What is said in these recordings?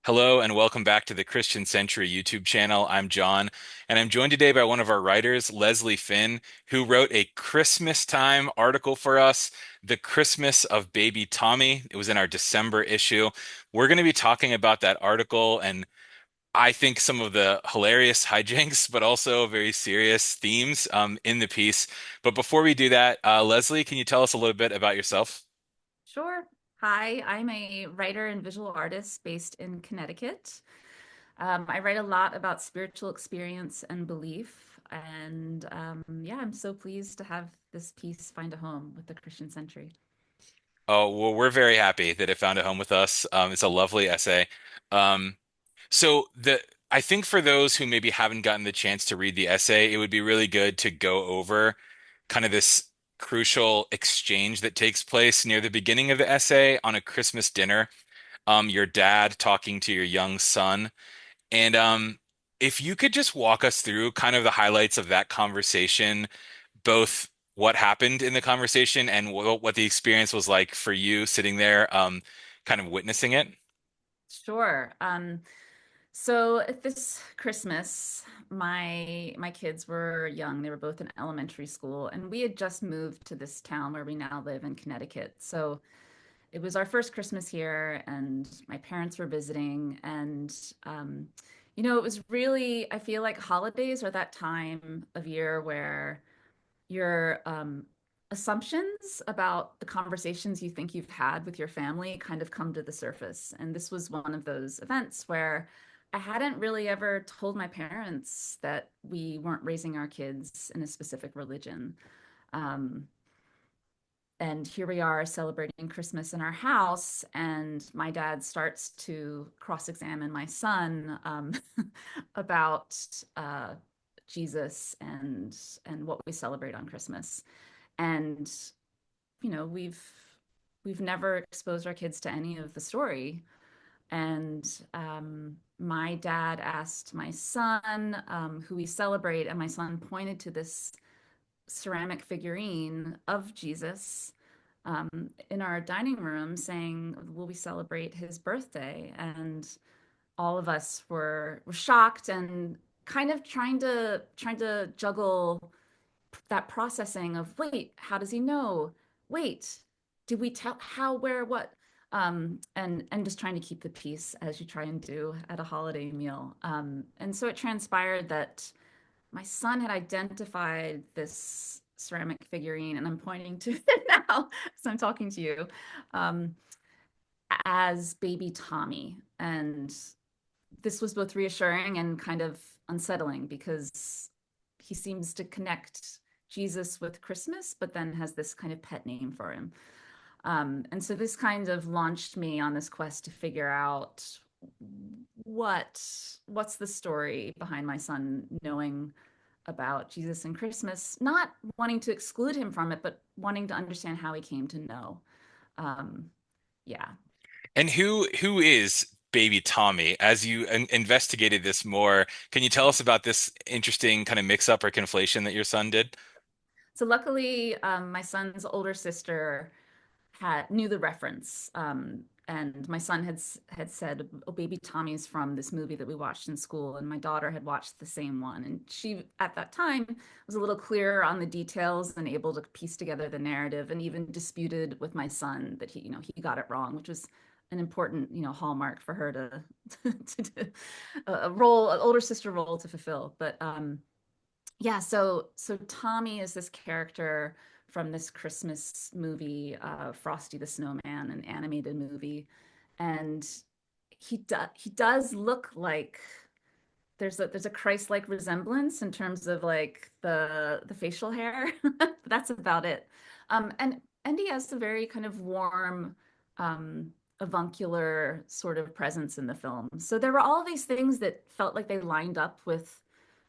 Hello and welcome back to the Christian Century YouTube channel. I'm John, and I'm joined today by one of our writers, Lesley Finn, who wrote a Christmas time article for us, The Christmas of Baby Tommy. It was in our December issue. We're going to be talking about that article and I think some of the hilarious hijinks, but also very serious themes in the piece. But before we do that, Lesley, can you tell us a little bit about yourself? Sure. Hi, I'm a writer and visual artist based in Connecticut. I write a lot about spiritual experience and belief. And yeah, I'm so pleased to have this piece find a home with the Christian Century. Oh, well, we're very happy that it found a home with us. It's a lovely essay. Um, so I think for those who maybe haven't gotten the chance to read the essay, it would be really good to go over kind of this crucial exchange that takes place near the beginning of the essay on a Christmas dinner. Your dad talking to your young son. And if you could just walk us through kind of the highlights of that conversation, both what happened in the conversation and what the experience was like for you sitting there, kind of witnessing it. Sure. So at this Christmas, my kids were young. They were both in elementary school, and we had just moved to this town where we now live in Connecticut. So it was our first Christmas here, and my parents were visiting. And, it was really, I feel like holidays are that time of year where your assumptions about the conversations you think you've had with your family kind of come to the surface. And this was one of those events where I hadn't really ever told my parents that we weren't raising our kids in a specific religion. Um, and here we are celebrating Christmas in our house, and my dad starts to cross-examine my son about Jesus and what we celebrate on Christmas. And we've never exposed our kids to any of the story. And my dad asked my son who we celebrate, and my son pointed to this ceramic figurine of Jesus in our dining room saying, "Will we celebrate his birthday?" And all of us were shocked and kind of trying to juggle that processing of, wait, how does he know? Wait, did we tell how, where, what? And just trying to keep the peace as you try and do at a holiday meal. And so it transpired that my son had identified this ceramic figurine, and I'm pointing to it now as I'm talking to you, um, as baby Tommy. And this was both reassuring and kind of unsettling because he seems to connect Jesus with Christmas, but then has this kind of pet name for him. And so this kind of launched me on this quest to figure out what what's the story behind my son knowing about Jesus and Christmas, not wanting to exclude him from it, but wanting to understand how he came to know. Um, yeah. And who is baby Tommy? As you investigated this more, can you tell us about this interesting kind of mix-up or conflation that your son did? So luckily, my son's older sister had knew the reference, and my son had said, "Oh, baby Tommy's from this movie that we watched in school," and my daughter had watched the same one, and she at that time was a little clearer on the details and able to piece together the narrative, and even disputed with my son that he got it wrong, which was an important hallmark for her to to do a role, an older sister role to fulfill. But yeah, so Tommy is this character from this Christmas movie, Frosty the Snowman, an animated movie, and he does look like there's a Christ-like resemblance in terms of like the facial hair. That's about it. And he has a very kind of warm, um, avuncular sort of presence in the film. So there were all these things that felt like they lined up with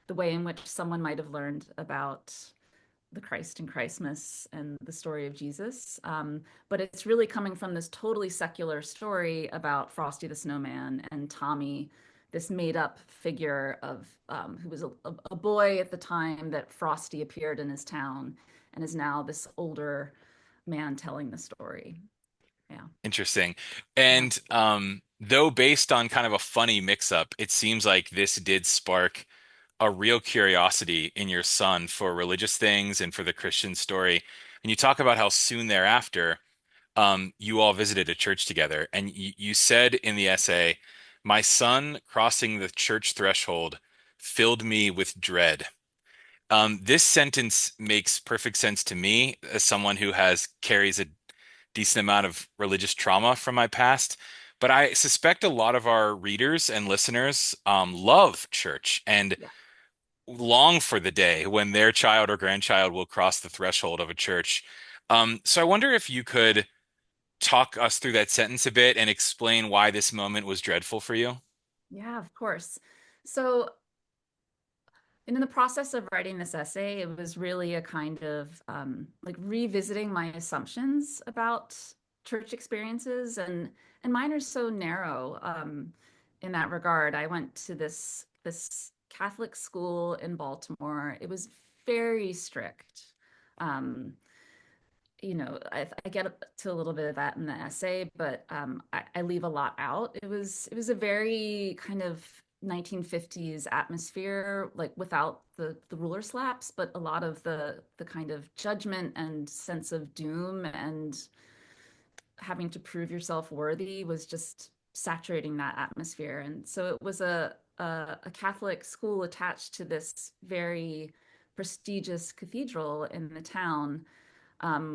the way in which someone might have learned about the Christ and Christmas and the story of Jesus. But it's really coming from this totally secular story about Frosty the Snowman and Tommy, this made up figure of who was a boy at the time that Frosty appeared in his town and is now this older man telling the story. Yeah. Interesting. Yeah. And though based on kind of a funny mix-up, it seems like this did spark a real curiosity in your son for religious things and for the Christian story. And you talk about how soon thereafter, you all visited a church together. And you said in the essay, my son crossing the church threshold filled me with dread. This sentence makes perfect sense to me as someone who has carries a decent amount of religious trauma from my past. But I suspect a lot of our readers and listeners love church and Yeah. long for the day when their child or grandchild will cross the threshold of a church. So I wonder if you could talk us through that sentence a bit and explain why this moment was dreadful for you. Yeah, of course. So, and in the process of writing this essay, it was really a kind of like revisiting my assumptions about church experiences, and mine are so narrow in that regard. I went to this Catholic school in Baltimore. It was very strict. Um, I get to a little bit of that in the essay, but I leave a lot out. It was a very kind of 1950s atmosphere, like without the ruler slaps, but a lot of the kind of judgment and sense of doom and having to prove yourself worthy was just saturating that atmosphere. And so it was a Catholic school attached to this very prestigious cathedral in the town,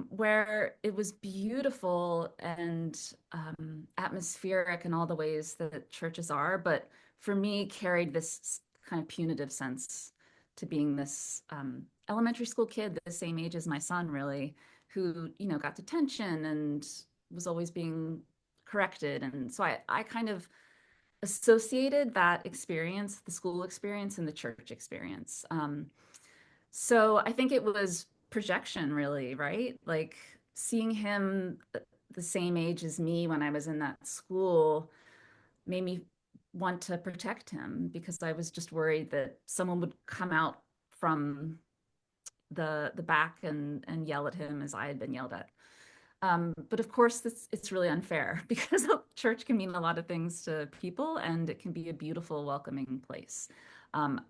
where it was beautiful and atmospheric in all the ways that churches are, but for me, carried this kind of punitive sense to being this elementary school kid, the same age as my son, really, who, got detention and was always being corrected. And so I kind of associated that experience, the school experience, and the church experience. So I think it was projection, really, right? Like seeing him the same age as me when I was in that school made me want to protect him because I was just worried that someone would come out from the back and yell at him as I had been yelled at. But of course, it's really unfair because church can mean a lot of things to people, and it can be a beautiful, welcoming place. Um,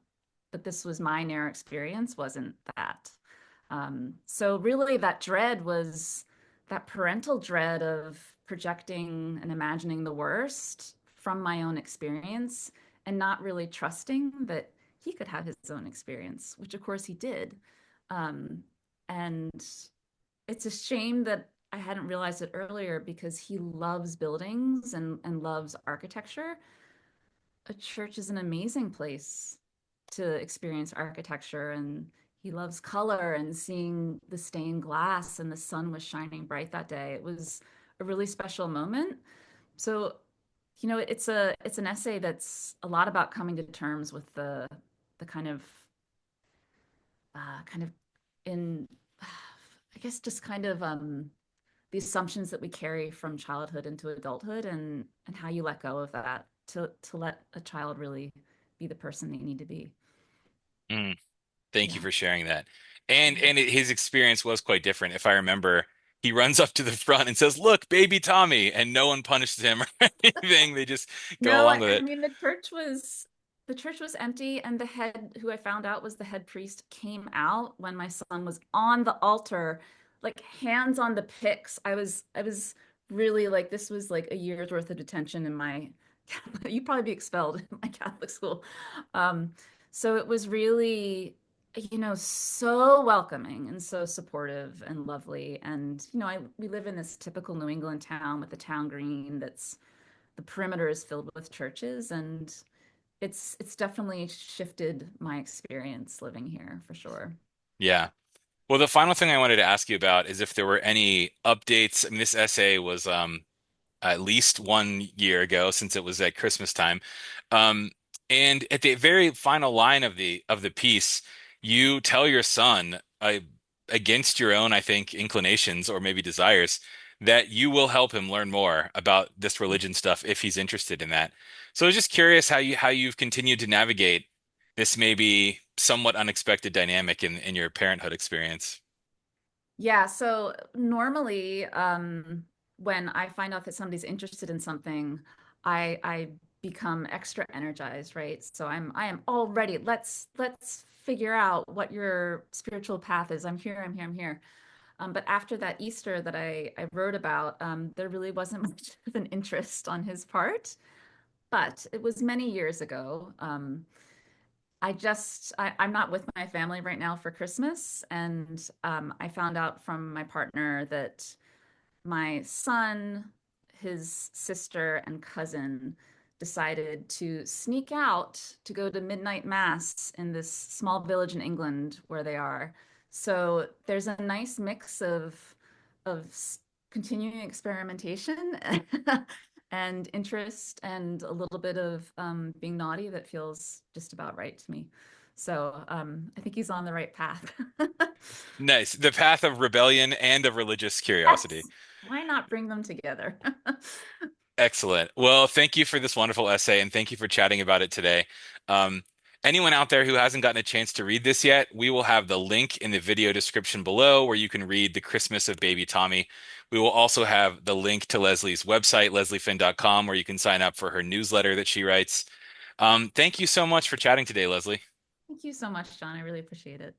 but this was my narrow experience, wasn't that. So really that dread was that parental dread of projecting and imagining the worst from my own experience and not really trusting that he could have his own experience, which of course he did. Um, and it's a shame that I hadn't realized it earlier because he loves buildings and loves architecture. A church is an amazing place to experience architecture, and he loves color and seeing the stained glass, and the sun was shining bright that day. It was a really special moment. So, it's an essay that's a lot about coming to terms with the kind of in I guess just kind of the assumptions that we carry from childhood into adulthood, and how you let go of that to let a child really be the person they need to be. Mm, thank you Yeah. for sharing that. And Yeah. his experience was quite different. If I remember, he runs up to the front and says, "Look, baby Tommy," and no one punishes him or anything. They just go No, along with I it. mean the church was empty, and the head, who I found out was the head priest, came out when my son was on the altar, like hands on the pyx. I was really like, this was like a year's worth of detention in my you'd probably be expelled in my Catholic school. Um, so it was really, so welcoming and so supportive and lovely. And we live in this typical New England town with the town green that's the perimeter is filled with churches, and it's definitely shifted my experience living here for sure. Yeah. Well, the final thing I wanted to ask you about is if there were any updates. I mean, this essay was at least 1 year ago since it was at Christmas time. Um, and at the very final line of the piece, you tell your son, against your own, I think, inclinations or maybe desires, that you will help him learn more about this religion stuff if he's interested in that. So I was just curious how you've continued to navigate this maybe somewhat unexpected dynamic in your parenthood experience. Yeah, so normally when I find out that somebody's interested in something, I become extra energized, right? So I am all ready. Let's figure out what your spiritual path is. I'm here, I'm here, I'm here. But after that Easter that I wrote about, there really wasn't much of an interest on his part. But it was many years ago. I'm not with my family right now for Christmas, and I found out from my partner that my son, his sister, and cousin decided to sneak out to go to midnight mass in this small village in England where they are. So there's a nice mix of continuing experimentation and interest and a little bit of being naughty that feels just about right to me. So I think he's on the right path. Nice. The path of rebellion and of religious curiosity. Yes. Why not bring them together? Excellent. Well, thank you for this wonderful essay and thank you for chatting about it today. Um, Anyone out there who hasn't gotten a chance to read this yet, we will have the link in the video description below where you can read The Christmas of Baby Tommy. We will also have the link to Lesley's website, lesliefinn.com, where you can sign up for her newsletter that she writes. Thank you so much for chatting today, Lesley. Thank you so much, John. I really appreciate it.